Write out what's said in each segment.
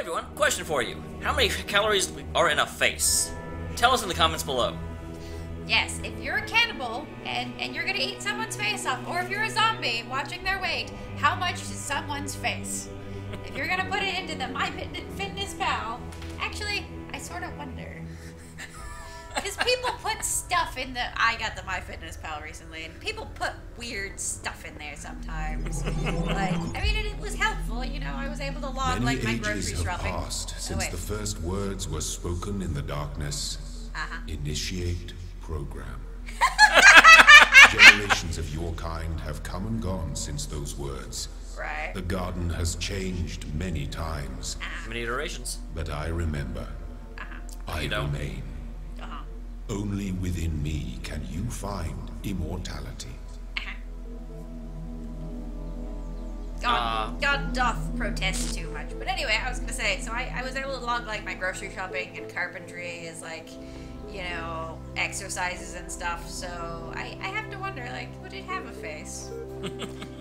everyone, question for you. How many calories are in a face? Tell us in the comments below. Yes, if you're a cannibal and you're gonna eat someone's face off, or if you're a zombie watching their weight, how much is someone's face? If you're gonna put it into the MyFitnessPal, actually, I sort of wonder. Because people put stuff in the... I got the MyFitnessPal recently, and people put weird stuff in there sometimes. Like, I mean, it was helpful, you know, I was able to log, Many like, my grocery ages have shopping. passed since the first words were spoken in the darkness. Initiate program. Generations of your kind have come and gone since those words. Right. The garden has changed many times. Many iterations. But I remember. I remain. Only within me can you find immortality. God doth protest too much. But anyway, I was gonna say, so I was able to log, like, my grocery shopping and carpentry as, like, you know, exercises and stuff. So I have to wonder, like, would it have a face?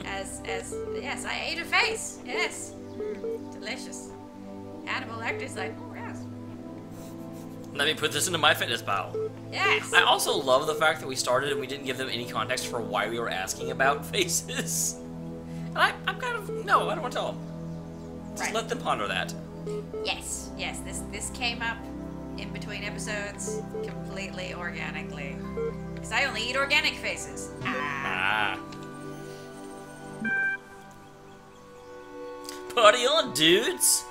Yes, I ate a face. Yes. Delicious. Hannibal Lecter's like, oh, yes. Let me put this into MyFitnessPal. Yes. I also love the fact that we started and we didn't give them any context for why we were asking about faces. And I'm kind of... No, I don't want to tell them. Just let them ponder that. Yes. This came up in between episodes completely organically. Because I only eat organic faces. Party on, dudes!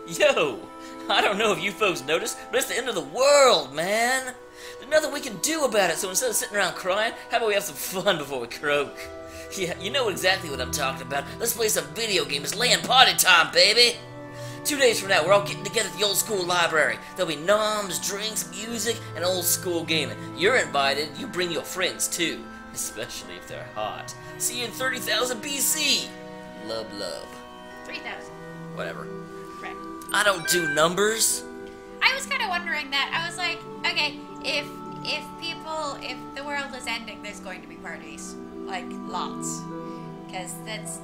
Yo! I don't know if you folks noticed, but it's the end of the world, man! There's nothing we can do about it, so instead of sitting around crying, how about we have some fun before we croak? Yeah, you know exactly what I'm talking about. Let's play some video games. It's laying party time, baby! 2 days from now, we're all getting together at the old school library. There'll be noms, drinks, music, and old school gaming. You're invited. You bring your friends, too. Especially if they're hot. See you in 30,000 BC! Love. 3,000. Whatever. Right. I don't do numbers. I was kind of wondering that. I was like, okay, if the world is ending, there's going to be parties. Like, lots. Because that's...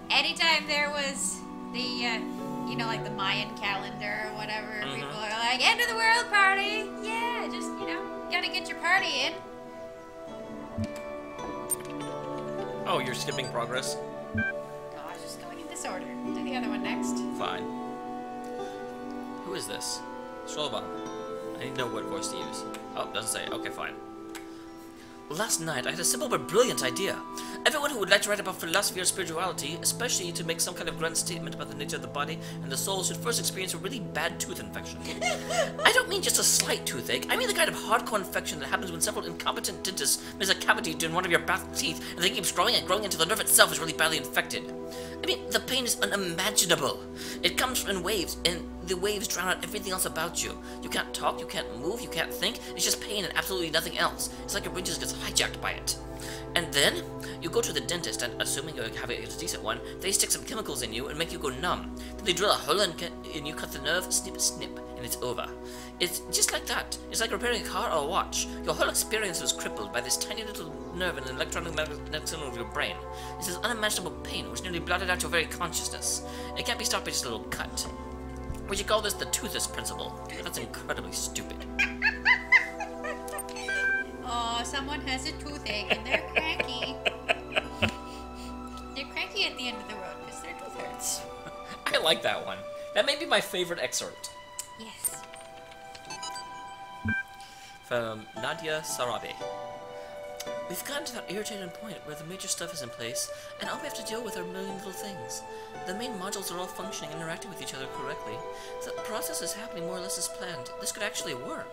Anytime there was the... you know, like the Mayan calendar or whatever, people are like, end of the world party! Yeah, just, you know, gotta get your party in. Oh, you're skipping progress? No, I was just going in this order. Do the other one next. Fine. Who is this? Scroll above. I need to know what voice to use. Oh, doesn't say. Okay, fine. Last night, I had a simple but brilliant idea. Everyone who would like to write about philosophy or spirituality, especially to make some kind of grand statement about the nature of the body and the soul, should first experience a really bad tooth infection. I don't mean just a slight toothache. I mean the kind of hardcore infection that happens when several incompetent dentists miss a cavity in one of your back teeth, and they keep growing and growing until the nerve itself is really badly infected. I mean, the pain is unimaginable. It comes in waves, and the waves drown out everything else about you. You can't talk, you can't move, you can't think. It's just pain and absolutely nothing else. It's like your brain just gets hijacked by it. And then, you go to the dentist, and assuming you have a decent one, they stick some chemicals in you and make you go numb. Then they drill a hole in you, cut the nerve, snip, snip, and it's over. It's just like that. It's like repairing a car or a watch. Your whole experience was crippled by this tiny little nerve in the electronic magnetic signal of your brain. It's this unimaginable pain which nearly blotted out your very consciousness. It can't be stopped by just a little cut. We should call this the toothless principle. That's incredibly stupid. Oh, someone has a toothache and they're cranky. They're cranky at the end of the road because their tooth hurts. I like that one. That may be my favorite excerpt. Yes. From Nadia Sarabi. We've gotten to that irritating point where the major stuff is in place, and all we have to deal with are a million little things. The main modules are all functioning and interacting with each other correctly. The process is happening more or less as planned. This could actually work,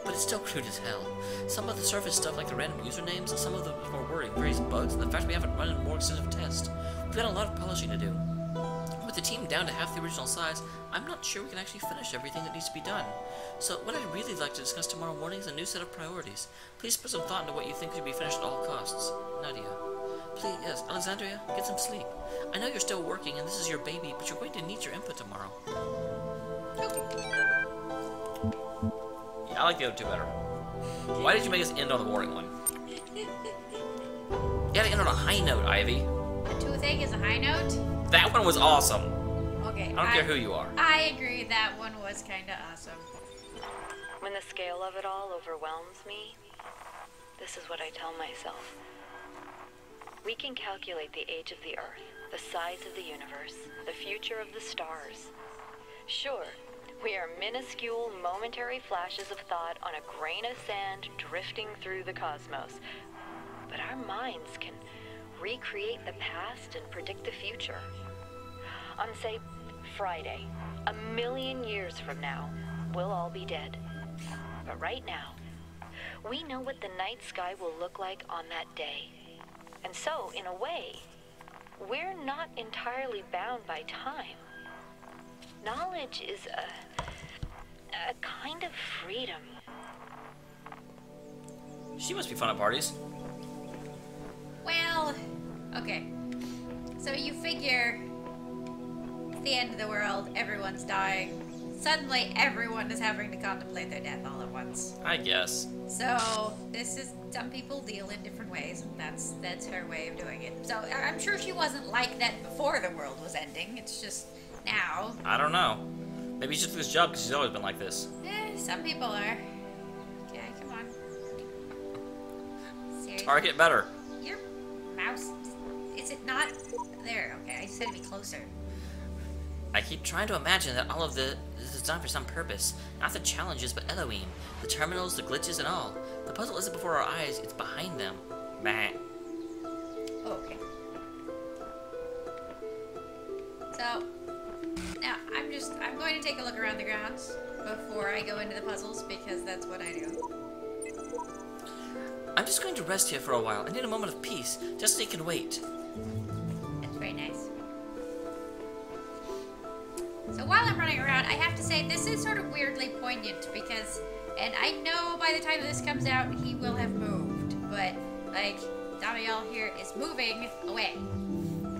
but it's still crude as hell. Some of the surface stuff, like the random usernames, and some of the more worrying various bugs, and the fact we haven't run a more extensive test. We've got a lot of polishing to do. With the team down to half the original size, I'm not sure we can actually finish everything that needs to be done. So what I'd really like to discuss tomorrow morning is a new set of priorities. Please put some thought into what you think should be finished at all costs. Nadia. Please, yes, Alexandria, get some sleep. I know you're still working and this is your baby, but you're going to need your input tomorrow. Yeah, I like the other two better. Why did you make us end on the boring one? You gotta end on a high note, Ivy. A toothache is a high note? That one was awesome. Okay. I don't care who you are. I agree. That one was kind of awesome. When the scale of it all overwhelms me, this is what I tell myself. We can calculate the age of the Earth, the size of the universe, the future of the stars. Sure, we are minuscule, momentary flashes of thought on a grain of sand drifting through the cosmos. But our minds can recreate the past and predict the future. On, say, Friday, 1,000,000 years from now, we'll all be dead. But right now, we know what the night sky will look like on that day. And so, in a way, we're not entirely bound by time. Knowledge is a kind of freedom. She must be fun at parties. Well, okay. So you figure it's the end of the world, everyone's dying. Suddenly everyone is having to contemplate their death all at once. I guess. So this is, some people deal in different ways, and that's her way of doing it. So I'm sure she wasn't like that before the world was ending. It's just now. I don't know. Maybe she took this job because she's always been like this. Some people are. Okay, come on. Seriously? Target better. Your mouse, is it not there? Okay, I just had to be closer. I keep trying to imagine that all of this is done for some purpose. Not the challenges, but Elohim. The terminals, the glitches, and all. The puzzle isn't before our eyes, it's behind them. Bah. Okay. So, now, I'm going to take a look around the grounds before I go into the puzzles, because that's what I do. I'm just going to rest here for a while. I need a moment of peace, just so you can wait. That's very nice. So while I'm running around, I have to say, this is sort of weirdly poignant, because, and I know by the time this comes out, he will have moved, but, like, Dameol here is moving away.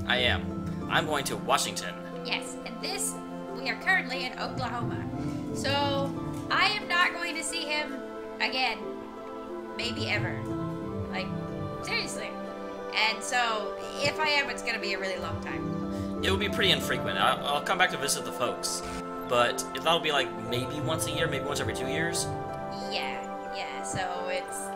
I am. I'm going to Washington. Yes, and we are currently in Oklahoma. So, I am not going to see him again. Maybe ever. Like, seriously. And so, if I am, it's going to be a really long time. It will be pretty infrequent. I'll come back to visit the folks. But that'll be like maybe once a year, maybe once every 2 years. Yeah, so it's...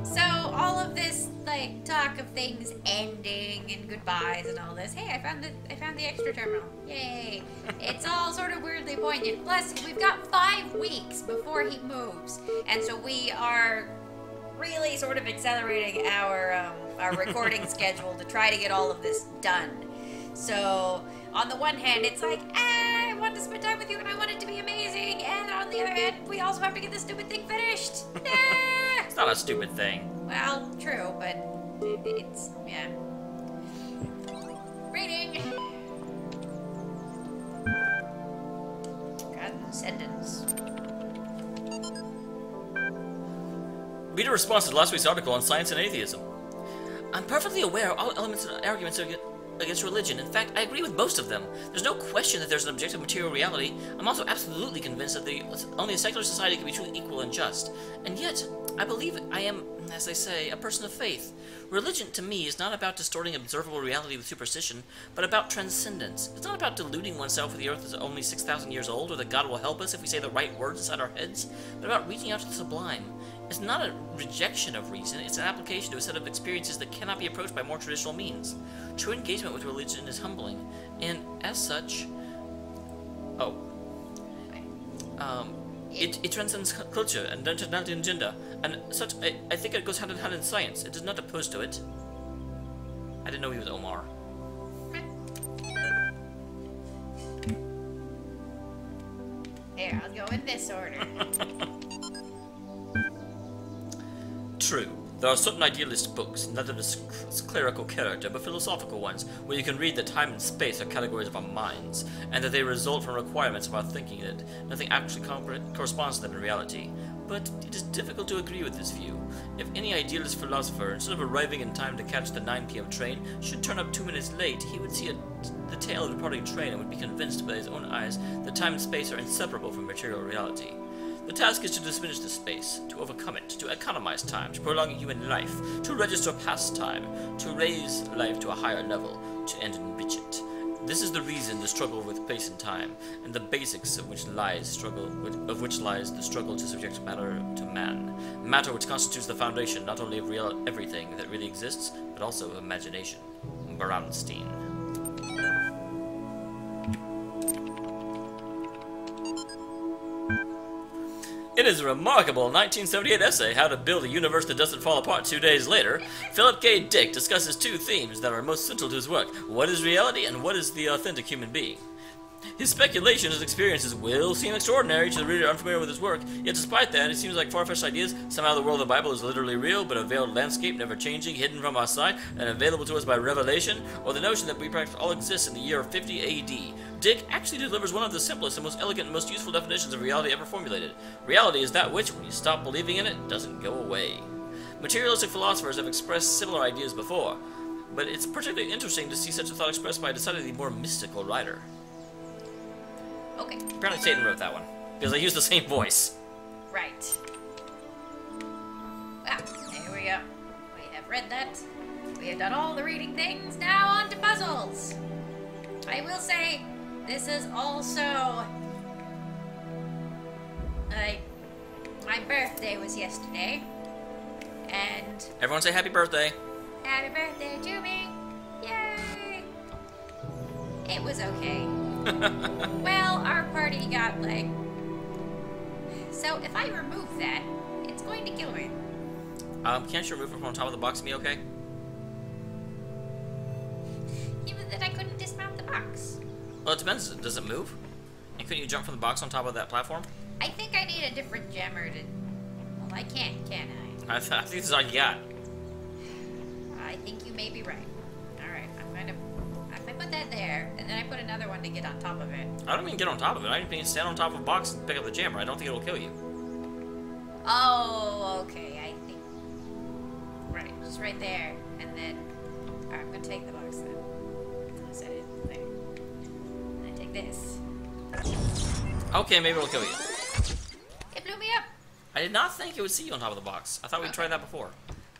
So, all of this, like, talk of things ending and goodbyes and all this. Hey, I found the extra terminal. Yay. It's all sort of weirdly poignant. Plus, we've got 5 weeks before he moves. And so we are really sort of accelerating our recording schedule to try to get all of this done. So, on the one hand, it's like, I want to spend time with you and I want it to be amazing. And on the other hand, we also have to get this stupid thing finished. It's not a stupid thing. Well, true, but it's, yeah. Reading. Transcendence. Read a response to last week's article on science and atheism. I'm perfectly aware of all elements and arguments against religion. In fact, I agree with most of them. There's no question that there's an objective material reality. I'm also absolutely convinced that only a secular society can be truly equal and just. And yet, I believe I am, as they say, a person of faith. Religion, to me, is not about distorting observable reality with superstition, but about transcendence. It's not about deluding oneself that the earth is only 6,000 years old, or that God will help us if we say the right words inside our heads, but about reaching out to the sublime. It's not a rejection of reason, it's an application to a set of experiences that cannot be approached by more traditional means. True engagement with religion is humbling, and as such... It transcends culture and nationality and gender, and such, I think it goes hand in hand in science. It is not opposed to it. I didn't know he was Omar. Here, I'll go in this order. True. There are certain idealist books, not of a clerical character, but philosophical ones, where you can read that time and space are categories of our minds, and that they result from requirements of our thinking, that nothing actually corresponds to them in reality. But it is difficult to agree with this view. If any idealist philosopher, instead of arriving in time to catch the 9 p.m. train, should turn up 2 minutes late, he would see the tail of the departing train and would be convinced by his own eyes that time and space are inseparable from material reality. The task is to diminish the space, to overcome it, to economize time, to prolong human life, to register past time, to raise life to a higher level, and enrich it. This is the reason the struggle with space and time, and the basics of which lies the struggle to subject matter to man. Matter which constitutes the foundation not only of everything that really exists, but also of imagination. Bronstein. In his remarkable 1978 essay, How to Build a Universe That Doesn't Fall Apart 2 Days Later, Philip K. Dick discusses two themes that are most central to his work. What is reality and what is the authentic human being? His speculations and experiences will seem extraordinary to the reader unfamiliar with his work, yet despite that, it seems like far-fetched ideas. Somehow the world of the Bible is literally real, but a veiled landscape, never changing, hidden from our sight, and available to us by revelation, or the notion that we practically all exist in the year 50 AD. Dick actually delivers one of the simplest and most elegant and most useful definitions of reality ever formulated. Reality is that which, when you stop believing in it, doesn't go away. Materialistic philosophers have expressed similar ideas before, but it's particularly interesting to see such a thought expressed by a decidedly more mystical writer. Okay. Apparently Satan wrote that one, because they used the same voice. Right. Well, there we go. We have read that. We have done all the reading things. Now on to puzzles. I will say, this is also... my birthday was yesterday. And... Everyone say happy birthday. Happy birthday to me. Yay! It was okay. Well, our party got, like... So, if I remove that, it's going to kill me. Can't you remove it from on top of the box and be okay? Even that I couldn't dismount the box. Well, it depends. Does it move? And couldn't you jump from the box on top of that platform? I think I need a different jammer to... Well, I can I? I think this is all you got. I think you may be right. Alright, I'm gonna... If I put that there, and then I put another one to get on top of it. I don't mean get on top of it. I mean stand on top of a box and pick up the jammer. I don't think it'll kill you. Oh, okay, I think... Right, just right there, and then... Alright, I'm gonna take the box then. I'll set it there. And then take this. Okay, maybe it'll kill you. It blew me up! I did not think it would see you on top of the box. I thought we'd tried that before.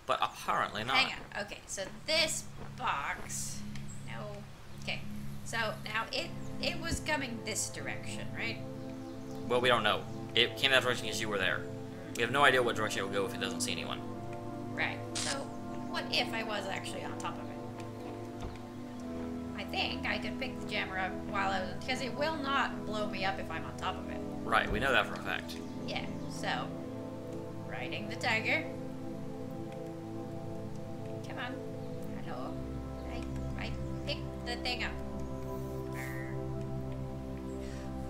But apparently not. Hang on, okay, so this box... No... Okay, so now it was coming this direction, right? Well, we don't know. It came that direction because you were there. We have no idea what direction it will go if it doesn't see anyone. Right, so what if I was actually on top of it? I think I could pick the jammer up while I was... Because it will not blow me up if I'm on top of it. Right, we know that for a fact. Yeah, so... Riding the tiger. Come on. Hello. I picked the thing up.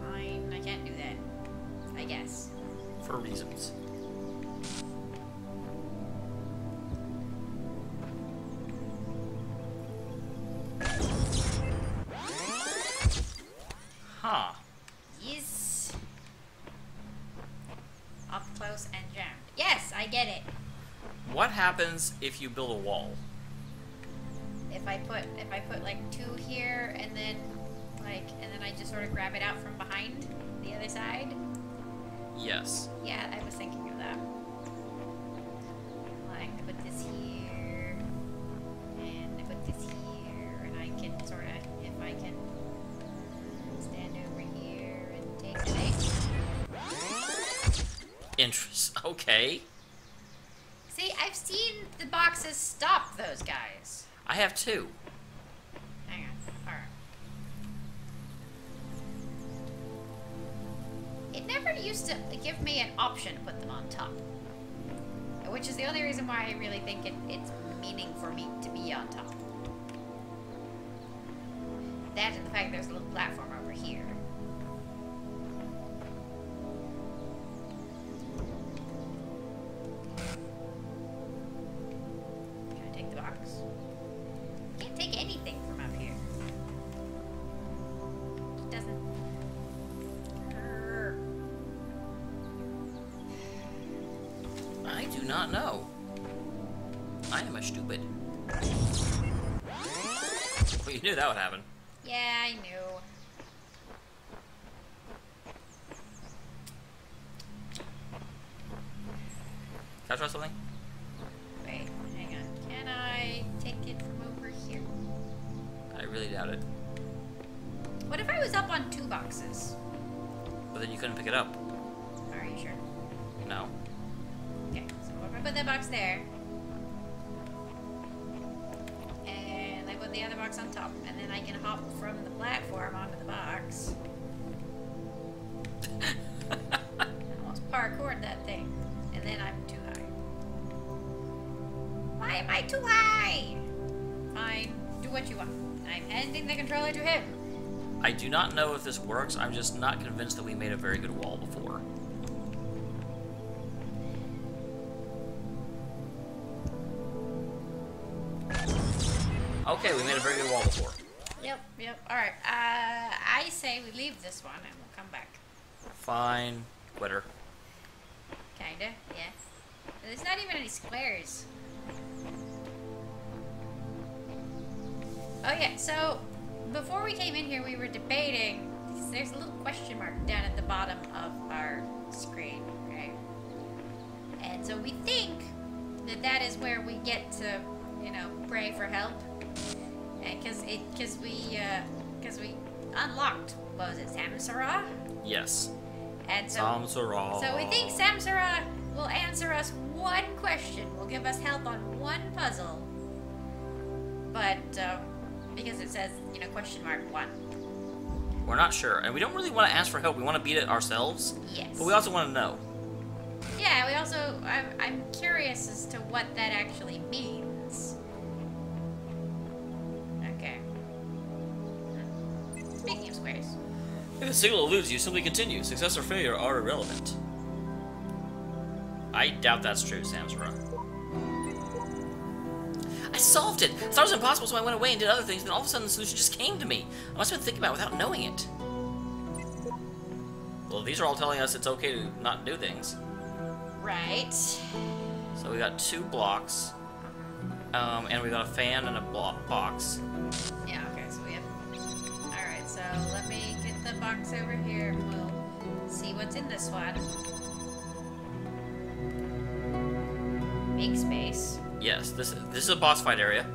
Fine, I can't do that. I guess. For reasons. Huh. Yes. Up close and jammed. Yes, I get it. What happens if you build a wall? If I put like two here and then I just sort of grab it out from behind the other side. Yes. Yeah, I was thinking of that. Like I put this here and I put this here and I can sort of, if I can stand over here and take the bait. Okay. See, I've seen the boxes stop those guys. I have two. Hang on. Alright. It never used to give me an option to put them on top. Which is the only reason why I really think it's meaning for me to be on top. That and the fact there's a little platform over here. Can I take the box? Can't take anything from up here. It doesn't. I do not know. I am a stupid. Well, you knew that would happen. Yeah, I knew. try something? Wait, hang on. Can I take it from over here? I really doubt it. What if I was up on 2 boxes? But then you couldn't pick it up. Are you sure? No. Okay, so if I put that box there, and I put the other box on top, and then I can hop from the platform onto the box. Almost parkoured that thing, and then I'm too high. Why am I too high? Fine, do what you want. I'm handing the controller to him. I do not know if this works. I'm just not convinced that we made a very good wall before. Okay, we made a very good wall before. Yep. Alright, I say we leave this one and we'll come back. Fine. Quitter. Kinda, yeah. There's not even any squares. Oh yeah, so before we came in here we were debating, there's a little question mark down at the bottom of our screen, right? And so we think that that is where we get to, you know, pray for help. And because we unlocked, what was it, Samsara? Yes. And so Samsara. So we think Samsara will answer us one question, will give us help on one puzzle. But because it says, you know, question mark 1. We're not sure, and we don't really want to ask for help. We want to beat it ourselves. Yes. But we also want to know. Yeah, we also, I'm curious as to what that actually means. Okay. Speaking of squares. If a signal eludes you, simply continue. Success or failure are irrelevant. I doubt that's true, Samsara. I solved it! I thought it was impossible, so I went away and did other things, and then all of a sudden the solution just came to me. I must have been thinking about it without knowing it. Well, these are all telling us it's okay to not do things. Right. So we got 2 blocks. And we got a fan and a box. Yeah, okay, so we have... Alright, so let me get the box over here. We'll see what's in this one. Make space. Yes, this is a boss fight area.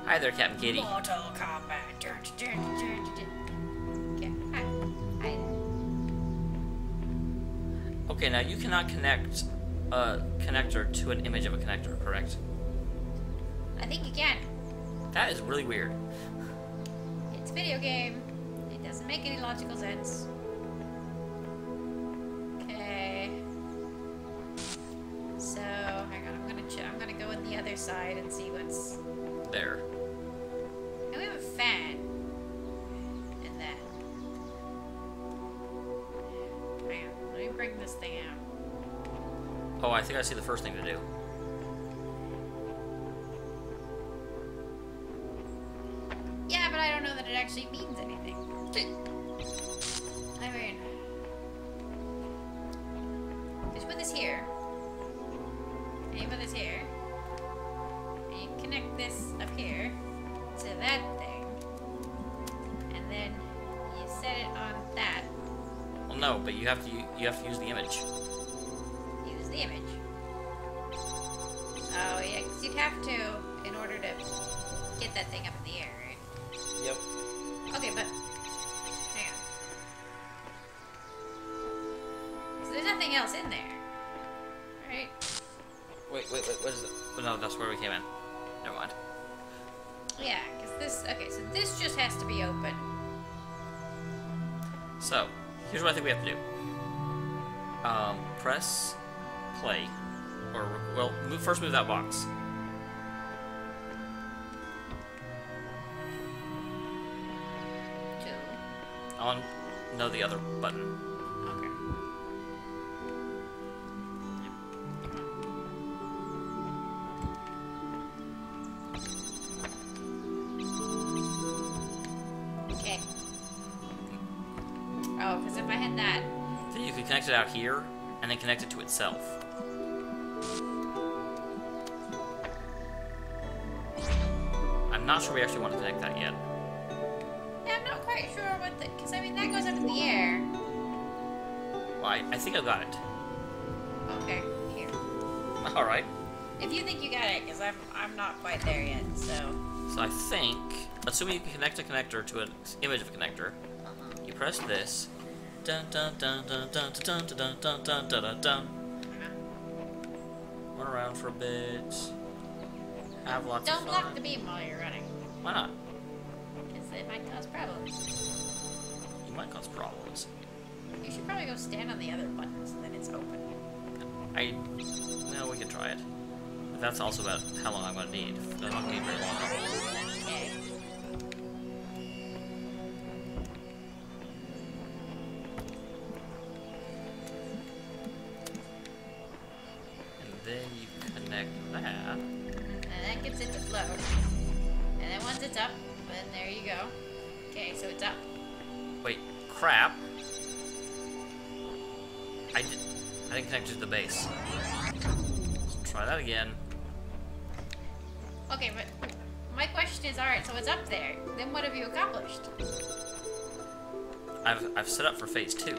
Hi there, Captain Katie. Mortal Kombat. Okay, hi. Okay, now you cannot connect a connector to an image of a connector, correct? I think you can. That is really weird. It's a video game. It doesn't make any logical sense. Okay. So, hang on. I'm gonna go in the other side and see what's There. and we have a fan in that. Hang on. Let me bring this thing out. Oh, I think I see the first thing to do. Yeah, but I don't know that it actually means anything. I mean, just put this here. And you put this here. And you connect this up here to that thing. And then you set it on that. Well, no, but you have to use the image. Use the image. Oh yeah, because you'd have to in order to get that thing up in the air, right? Yep. Okay, but hang on. So there's nothing else in there, right? Wait, what is it? Oh, no, that's where we came in. Never mind. Yeah, because this. Okay, so this just has to be open. So, here's what I think we have to do. Press play. Or, well, first move that box. No, the other button. Okay. Okay. Oh, because if I had that... Then you could connect it out here, and then connect it to itself. I'm not sure we actually want to connect that yet. Yeah, I'm not I think I got it. Okay, here. Alright. If you think you got it, because I'm not quite there yet, so... So I think, assuming you can connect a connector to an image of a connector, you press this. Dun dun dun dun dun dun dun dun dun dun dun dun. Run around for a bit. Have lots of Don't fun. block the beam while you're running, Why not? because it might cause problems. You might cause problems. You should probably go stand on the other buttons, and then it's open. Well, we can try it. But that's also about how long I'm going to need. I don't need very long. Okay. And then you connect that. And that gets it to float. And then once it's up, then there you go. Okay, so it's up. Wait, crap. I didn't connect it to the base. Let's try that again. Okay, but my question is, alright, so it's up there. Then what have you accomplished? I've set up for phase 2.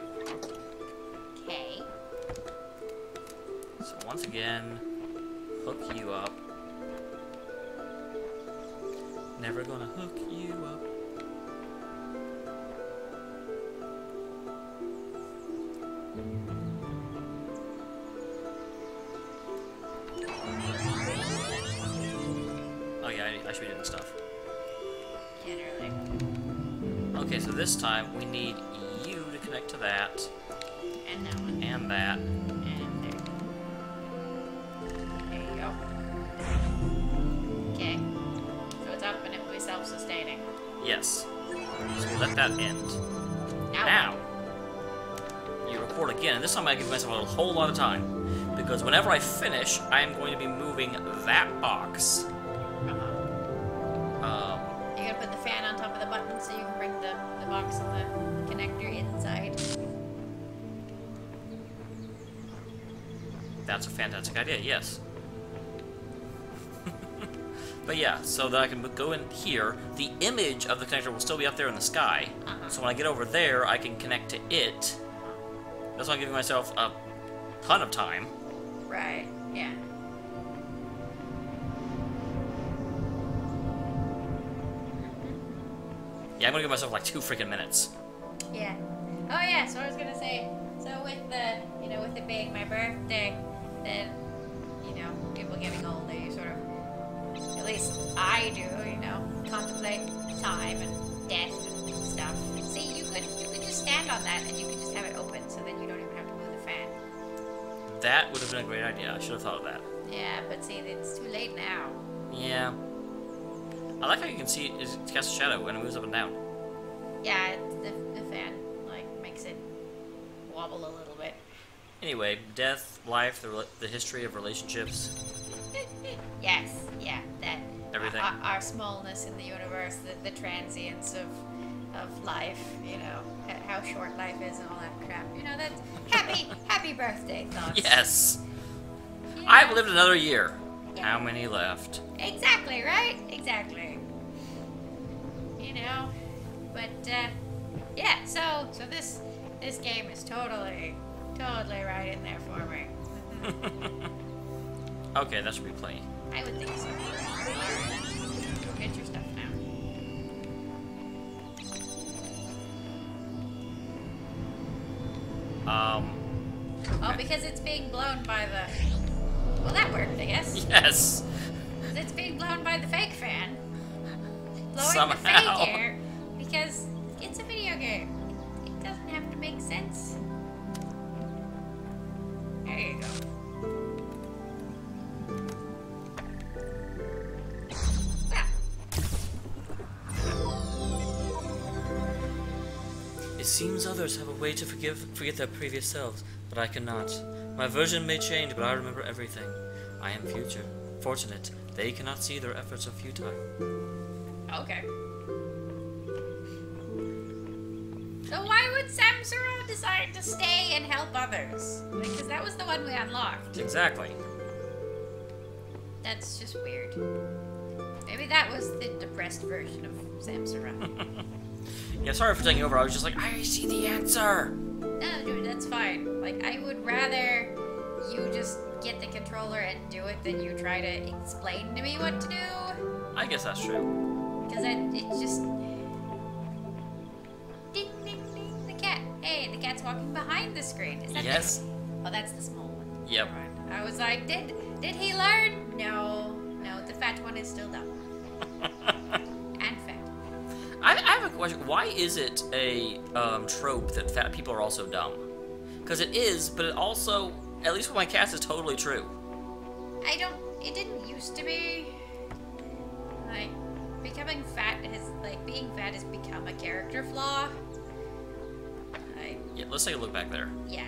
Okay. So once again, hook you up. Never gonna hook you up. Oh yeah, I should be doing stuff. Can't really. Okay, so this time we need you to connect to that, And that one. and that. And there. There you go. Okay. So it's up and it will be self-sustaining. Yes. So let that end. Now, you record again, and this time I give myself a whole lot of time. Because whenever I finish, I am going to be moving that box. You're gonna put the fan on top of the button so you can bring the box and the connector inside. That's a fantastic idea, yes. But yeah, so that I can go in here. The image of the connector will still be up there in the sky. So when I get over there, I can connect to it. That's why I'm giving myself a ton of time. Right, yeah. Yeah, I'm gonna give myself like 2 freaking minutes. Yeah. Oh yeah, so I was gonna say, so with the, with it being my birthday, then, people getting older, you sort of, at least I do, contemplate time and death and stuff. See, you could just stand on that and you could just have it open so then you don't even have to move the fan. That would have been a great idea. I should have thought of that. Yeah, but see, it's too late now. Yeah. I like how you can see it casts a shadow when it moves up and down. Yeah, the fan, makes it wobble a little bit. Anyway, death, life, the history of relationships. Yes, yeah, that. Everything. Our smallness in the universe, the transience of life, how short life is and all that crap. That's happy birthday thoughts. Yes. Yeah. I've lived another year. Yeah. How many left? Exactly, right? Exactly. But, yeah, so this game is totally right in there for me. Okay, that should be plenty. I would think so. Alright, go get your stuff now. Oh, because it's being blown by the... Well, that worked, I guess. Yes. It's being blown by the fake fan. Blowing Somehow. the fake air. Because it's a video game. It doesn't have to make sense. There you go. It seems others have a way to forget their previous selves, but I cannot. My version may change, but I remember everything. I am fortunate. They cannot see their efforts are futile. Okay. So why would Samsara decide to stay and help others? Because that was the one we unlocked. Exactly. That's just weird. Maybe that was the depressed version of Samsara. Yeah, sorry for taking over. I was just like, I see the answer. No, dude, that's fine. Like, I would rather you just get the controller and do it than you try to explain to me what to do. I guess that's true. Because it just... Ding, ding, ding, the cat. Hey, the cat's walking behind the screen. Is that Yes. Oh, that's the small one. Yep. Never mind. I was like, did he learn? No, the fat one is still dumb. And fat. I have a question. Why is it a trope that fat people are also dumb? Because it is, but it also, at least with my cats, is totally true. It didn't used to be. Like, being fat has become a character flaw. Yeah, let's take a look back there. Yeah,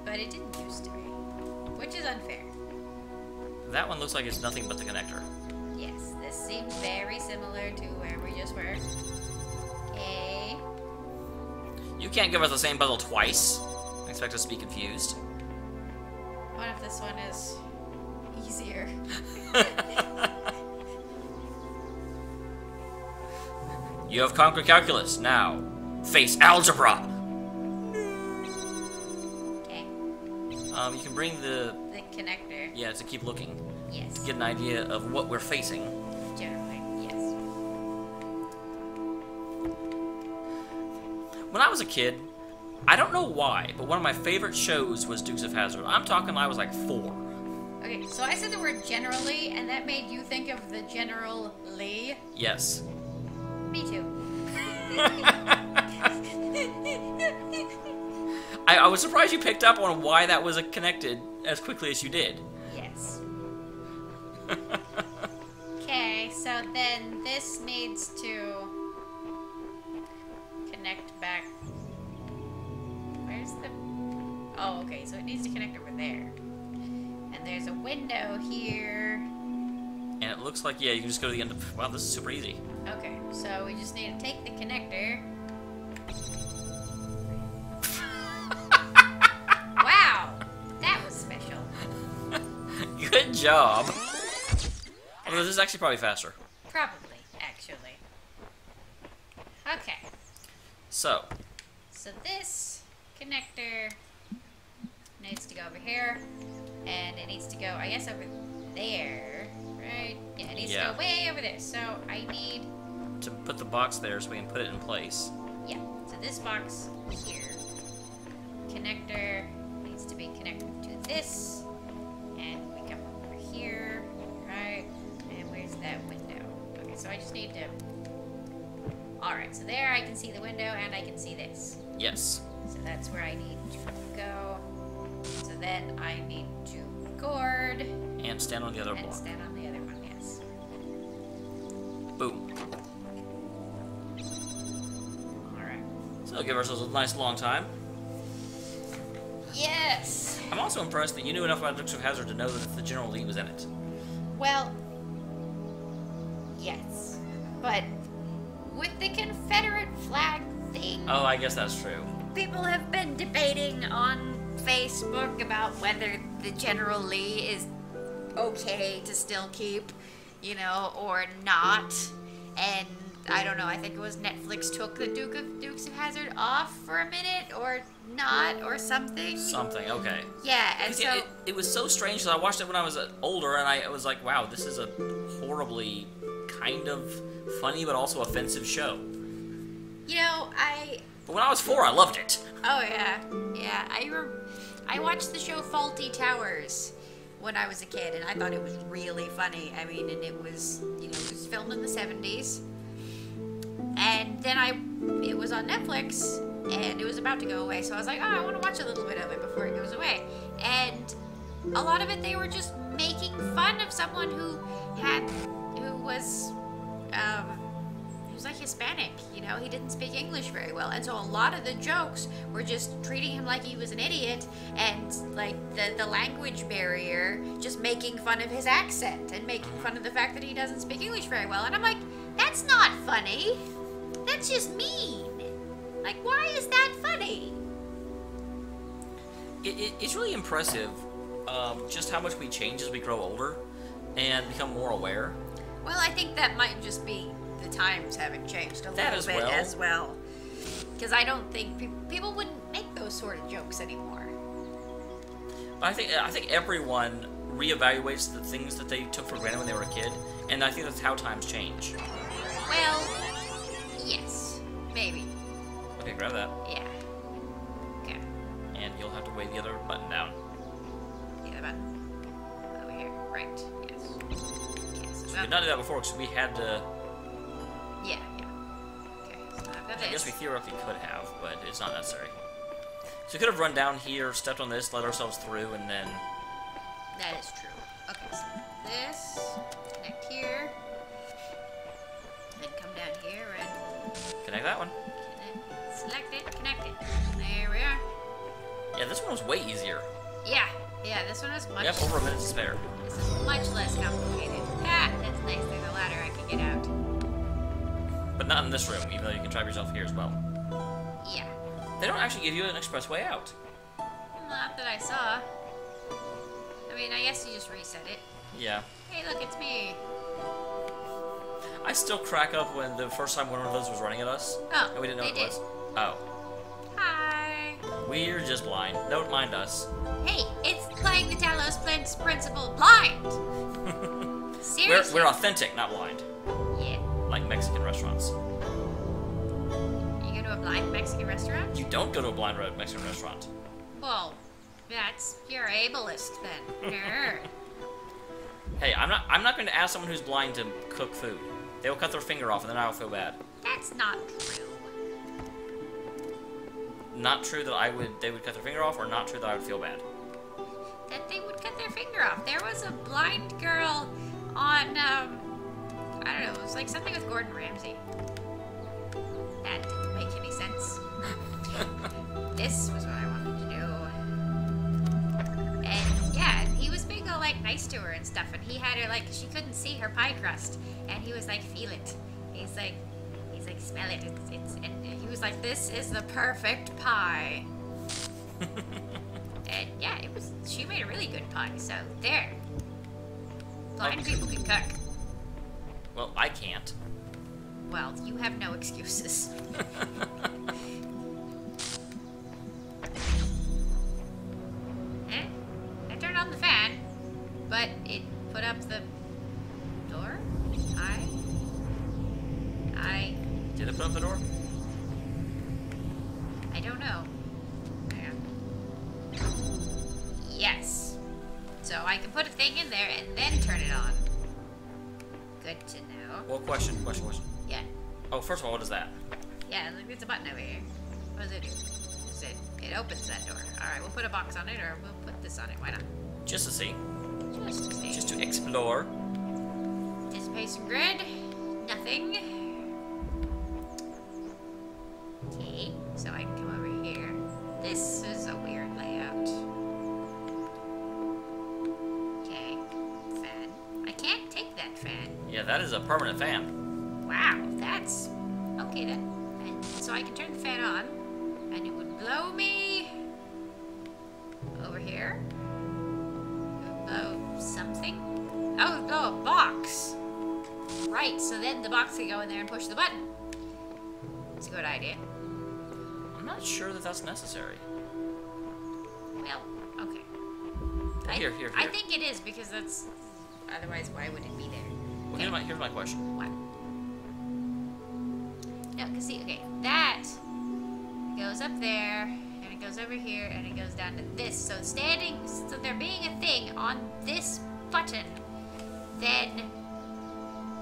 but it didn't used to be. Which is unfair. That one looks like it's nothing but the connector. Yes, this seems very similar to where we just were. Okay. You can't give us the same puzzle twice. I expect us to be confused. What if this one is easier? You have conquered calculus. Now, face algebra. Okay. You can bring the connector. Yeah, to keep looking. Yes. To get an idea of what we're facing. Generally, yes. When I was a kid, I don't know why, but one of my favorite shows was Dukes of Hazzard. I'm talking I was like 4. Okay, so I said the word generally, and that made you think of the General Lee. Yes. Me too. I was surprised you picked up on why that was connected as quickly as you did. Yes. Okay, so then this needs to connect back. Where's the... Oh, okay, so it needs to connect over there. And there's a window here. And it looks like, yeah, you can just go to the end of... Wow, this is super easy. Okay, so we just need to take the connector. Wow! That was special. Good job. Although this is actually probably faster. Probably, actually. Okay. So this connector needs to go over here, and it needs to go, I guess, over there, right? Yeah, it needs to go way over there. So I need to put the box there so we can put it in place. Yeah. So this box here, connector needs to be connected to this, and we come over here, right? And where's that window? Okay, so I just need to. All right, so there I can see the window and I can see this. Yes. So that's where I need to go. So then I need to record. And stand on the other block. And stand on the other one, yes. Boom. Alright. So give ourselves a nice long time. Yes! I'm also impressed that you knew enough about Dukes of Hazzard to know that the General Lee was in it. Well, yes. But with the Confederate flag thing... Oh, I guess that's true. People have been debating on Facebook about whether the General Lee is okay to still keep, you know, or not. And I don't know, I think it was Netflix took the Dukes of Hazzard off for a minute, or not, or something. Something, okay. Yeah, and so... It was so strange that I watched it when I was older, and I was like, wow, this is a horribly kind of funny but also offensive show. You know, But when I was 4, I loved it. Oh, yeah. Yeah, I watched the show Faulty Towers when I was a kid, and I thought it was really funny. I mean, and it was, you know, it was filmed in the 70s. And then it was on Netflix, and it was about to go away, so I was like, oh, I want to watch a little bit of it before it goes away. And a lot of it, they were just making fun of someone who was like Hispanic, you know, he didn't speak English very well, and so a lot of the jokes were just treating him like he was an idiot, and like the language barrier, just making fun of his accent and making fun of the fact that he doesn't speak English very well. And I'm like, that's not funny, that's just mean. Like, why is that funny? It's really impressive just how much we change as we grow older and become more aware. Well, I think that might just be the times having changed a little bit as well. Because I don't think people wouldn't make those sort of jokes anymore. I think everyone reevaluates the things that they took for granted when they were a kid, and I think that's how times change. Well, yes, maybe. Okay, grab that. Yeah. Okay. And you'll have to weigh the other button down. The other button. Over here. Right. Yes. Okay, so We did not do that before because we had to. Yeah. Okay, so I've got this. I guess we theoretically could have, but it's not necessary. So we could have run down here, stepped on this, let ourselves through, and then. That is true. Okay, so this, connect here, then come down here and Connect that one. select it, connect it. There we are. Yeah, this one was way easier. Yeah, this one is much. We have over a minute to spare. This is much less complicated. Ah, that's nice. There's a ladder I can get out. But not in this room, even though you can trap yourself here as well. Yeah. They don't actually give you an express way out. Not that I saw. I mean, I guess you just reset it. Yeah. Hey, look, it's me. I still crack up when the first time one of those was running at us. Oh, And we didn't know they what it did. was. Oh. Hi. We're just blind. Don't mind us. Hey, it's playing the Talos principle blind. Seriously. We're authentic, not blind. Yeah. Like Mexican restaurants. You go to a blind Mexican restaurant? You don't go to a blind Mexican restaurant. Well, you're ableist then. Nerd. Hey, I'm not going to ask someone who's blind to cook food. They will cut their finger off and then I'll feel bad. That's not true. Not true that they would cut their finger off, or not true that I would feel bad. That they would cut their finger off. There was a blind girl on, I don't know, it was like something with Gordon Ramsay. That didn't make any sense. This was what I wanted to do. And yeah, he was being all like nice to her and stuff, and he had her like, she couldn't see her pie crust, and he was like, feel it. He's like, smell it. And he was like, this is the perfect pie. And yeah, she made a really good pie, so there. Blind people can cook. Well, I can't. Well, you have no excuses. I turned on the fan, but it put up the door. Did it put up the door? I don't know. Yes. So I can put a thing in there and then turn it on. Good to know. Well, question. Yeah. Oh, first of all, what is that? Yeah, look, there's a button over here. What does it do? It opens that door. Alright, we'll put a box on it, or we'll put this on it. Why not? Just to see. Just to see. Just to explore. Dissipation grid. Nothing. Okay, so I can come over here. This is a weird layout. Okay, fan. I can't take that fan. Yeah, that is a permanent fan. Wow, that's... Okay then. And so I can turn the fan on, and it would blow me... over here. It would blow something. Oh, it would blow a box. Right, so then the box can go in there and push the button. It's a good idea. I'm not sure that that's necessary. Well, okay. Here. I think it is, because that's... Otherwise, why would it be there? Well, Okay. here's my question. What? No, because see, okay, that goes up there, and it goes over here, and it goes down to this. So there being a thing on this button, then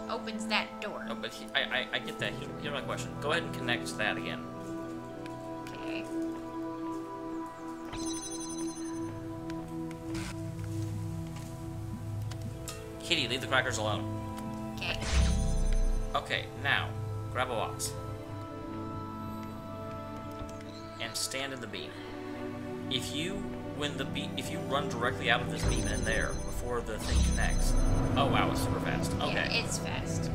opens that door. Oh, but I get that. Here's my question. Go ahead and connect that again. Okay. Kitty, leave the crackers alone. Okay. Okay, now, grab a box. And stand in the beam. If you run directly out of this beam in there before the thing connects. Oh wow, it's super fast. Okay. Yeah, it's fast.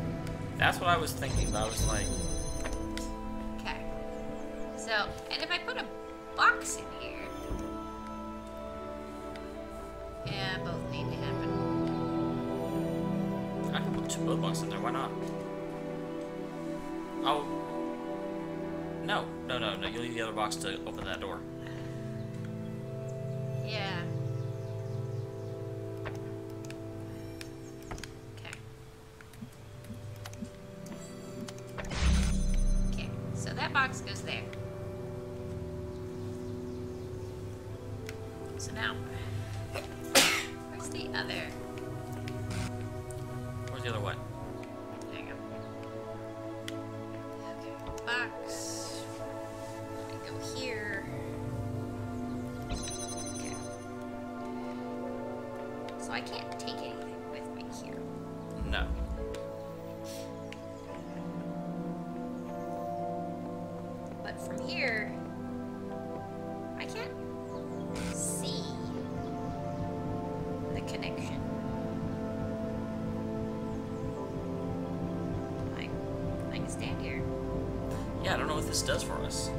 That's what I was thinking, but I was like, Okay. So, and if I put a box in here... Yeah, both need to happen. I can put both boxes in there, why not? Oh. No. You'll need the other box to open that door. Yeah. So now, where's the other? Where's the other what? There you go. Okay, box. I go here. Okay. So I can't take anything with me here. No. But from here, I can't see the connection. I can stand here. Yeah, I don't know what this does for us.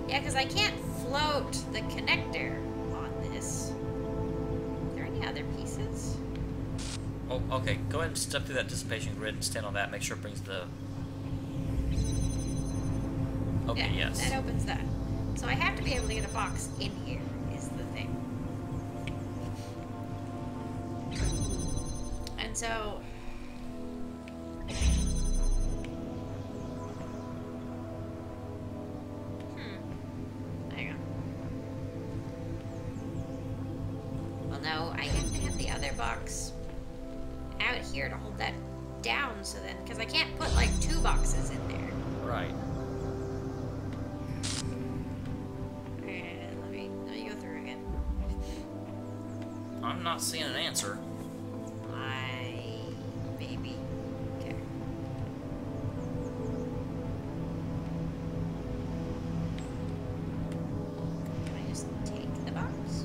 Yeah, because I can't float the connector on this. Are there any other pieces? Oh, okay. Go ahead and step through that dissipation grid and stand on that. Make sure it brings the... Okay, Yeah, yes. that opens that. So I have to be able to get a box in here, is the thing. And so... Hang on. Well, no, I have to have the other box out here to hold that down, so then... Because I can't put, like, 2 boxes in there. Right. And let me go through again. I'm not seeing an answer. Maybe. Okay. Can I just take the box?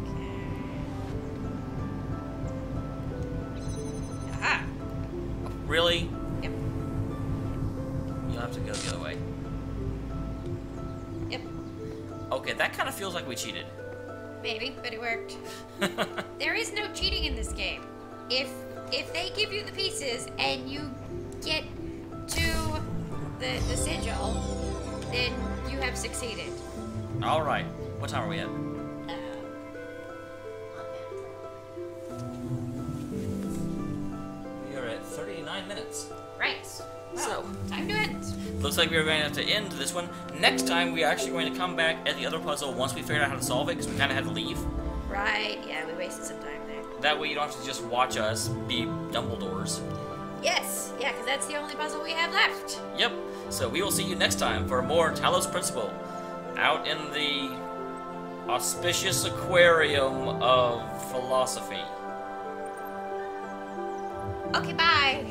Okay. Aha! Really? Yep. You'll have to go the other way. Yep. Okay, that kind of feels like we cheated. Maybe, but it worked. There is no cheating in this game. If they give you the pieces and you get to the sigil, then you have succeeded. Alright. What time are we at? We are at 39 minutes. Right. So, Time to end. looks like we're going to have to end this one. Next time, we're actually going to come back at the other puzzle once we figure out how to solve it, because we kind of had to leave. Right, yeah, we wasted some time there. That way you don't have to just watch us be Dumbledores. Yes, yeah, because that's the only puzzle we have left. Yep. So we will see you next time for more Talos Principle out in the auspicious aquarium of philosophy. Okay, bye.